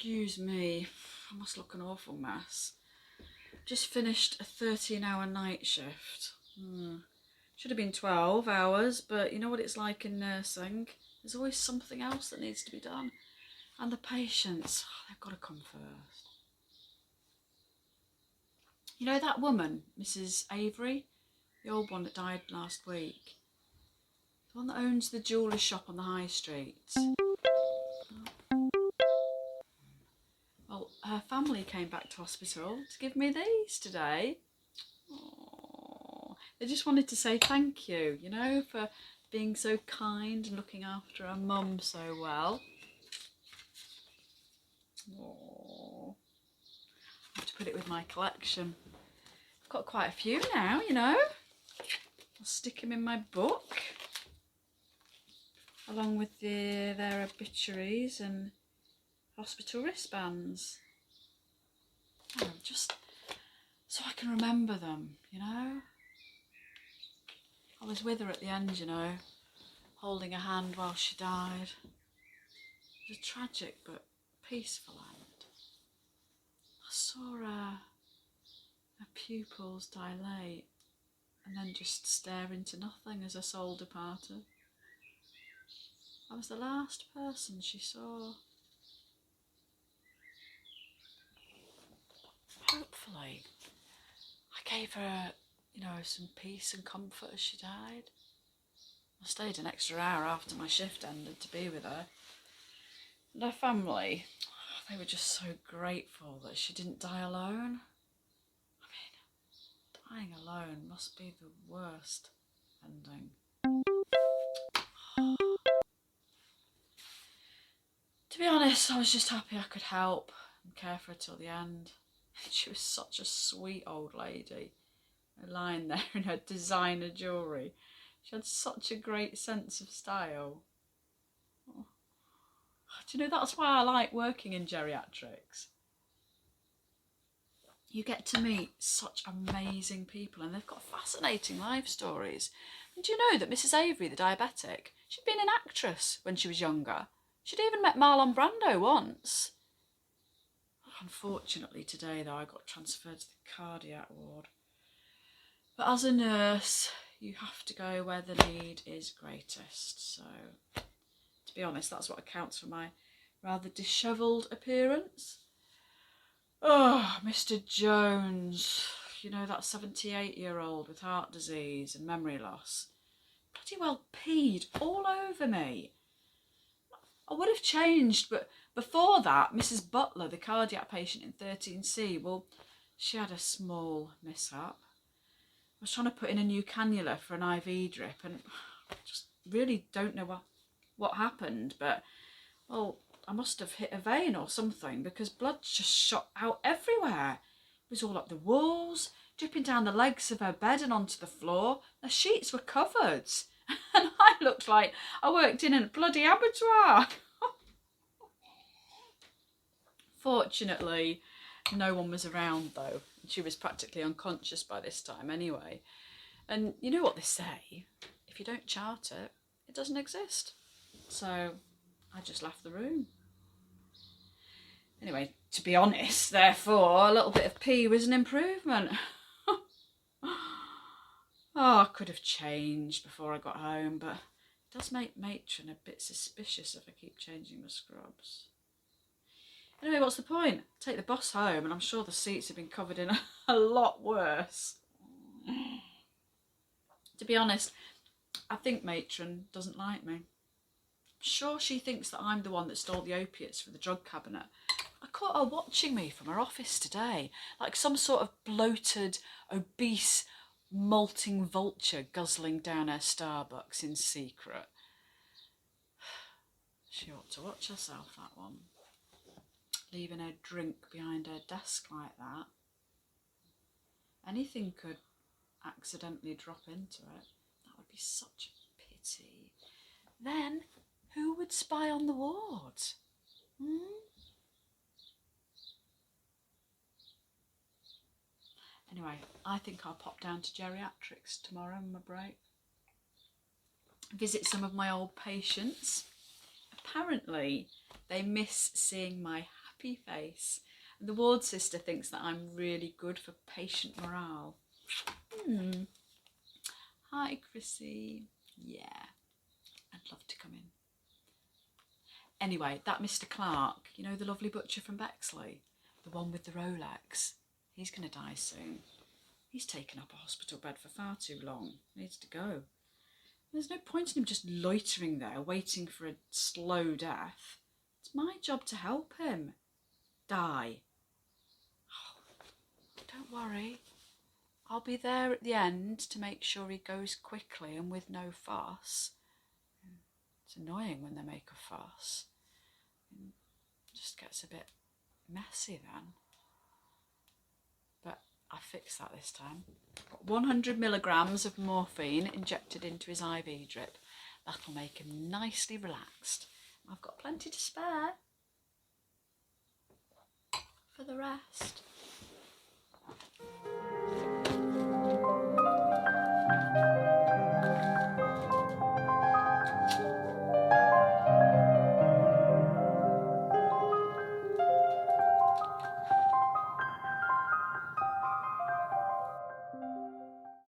Excuse me, I must look an awful mess. Just finished a 13-hour night shift. Should have been 12 hours, but you know what it's like in nursing. There's always something else that needs to be done. And the patients, they've got to come first. You know that woman, Mrs. Avery? The old one that died last week? The one that owns the jewellery shop on the high street. Well, her family came back to hospital to give me these today. Aww. They just wanted to say thank you, you know, for being so kind and looking after her mum so well. Aww. I have to put it with my collection. I've got quite a few now, you know. I'll stick them in my book, along with their obituaries and hospital wristbands. Oh, just so I can remember them, you know. I was with her at the end, you know, holding her hand while she died. It was a tragic but peaceful end. I saw her pupils dilate and then just stare into nothing as her soul departed. I was the last person she saw. Hopefully, I gave her, you know, some peace and comfort as she died. I stayed an extra hour after my shift ended to be with her. And her family, they were just so grateful that she didn't die alone. I mean, dying alone must be the worst ending. To be honest, I was just happy I could help and care for her till the end. She was such a sweet old lady, lying there in her designer jewellery. She had such a great sense of style. Oh. Do you know, that's why I like working in geriatrics. You get to meet such amazing people and they've got fascinating life stories. And do you know that Mrs. Avery, the diabetic, she'd been an actress when she was younger. She'd even met Marlon Brando once. Unfortunately today though, I got transferred to the cardiac ward. But as a nurse, you have to go where the need is greatest. So, to be honest, that's what accounts for my rather dishevelled appearance. Oh, Mr. Jones, you know, that 78-year-old with heart disease and memory loss, bloody well peed all over me. I would have changed, but before that, Mrs. Butler, the cardiac patient in 13C, well, she had a small mishap. I was trying to put in a new cannula for an IV drip and I just really don't know what happened, but, well, I must have hit a vein or something because blood just shot out everywhere. It was all up the walls, dripping down the legs of her bed and onto the floor. The sheets were covered and I looked like I worked in a bloody abattoir. Fortunately, no one was around though. She was practically unconscious by this time anyway. And you know what they say, if you don't chart it, it doesn't exist. So I just left the room. Anyway, to be honest, therefore, a little bit of pee was an improvement. Oh, I could have changed before I got home, but it does make matron a bit suspicious if I keep changing my scrubs. Anyway, what's the point? Take the bus home and I'm sure the seats have been covered in a lot worse. To be honest, I think matron doesn't like me. I'm sure she thinks that I'm the one that stole the opiates from the drug cabinet. I caught her watching me from her office today, like some sort of bloated, obese, molting vulture guzzling down her Starbucks in secret. She ought to watch herself, that one. Leaving her drink behind her desk like that. Anything could accidentally drop into it. That would be such a pity. Then, who would spy on the ward? Anyway, I think I'll pop down to geriatrics tomorrow on my break. Visit some of my old patients. Apparently, they miss seeing my happy face. And the ward sister thinks that I'm really good for patient morale. Hi, Chrissy. Yeah, I'd love to come in. Anyway, that Mr. Clark, you know, the lovely butcher from Bexley, the one with the Rolex, he's going to die soon. He's taken up a hospital bed for far too long. Needs to go. There's no point in him just loitering there, waiting for a slow death. It's my job to help him die. Oh, don't worry. I'll be there at the end to make sure he goes quickly and with no fuss. It's annoying when they make a fuss. It just gets a bit messy then. But I fixed that this time. Got 100 milligrams of morphine injected into his IV drip. That'll make him nicely relaxed. I've got plenty to spare for the rest.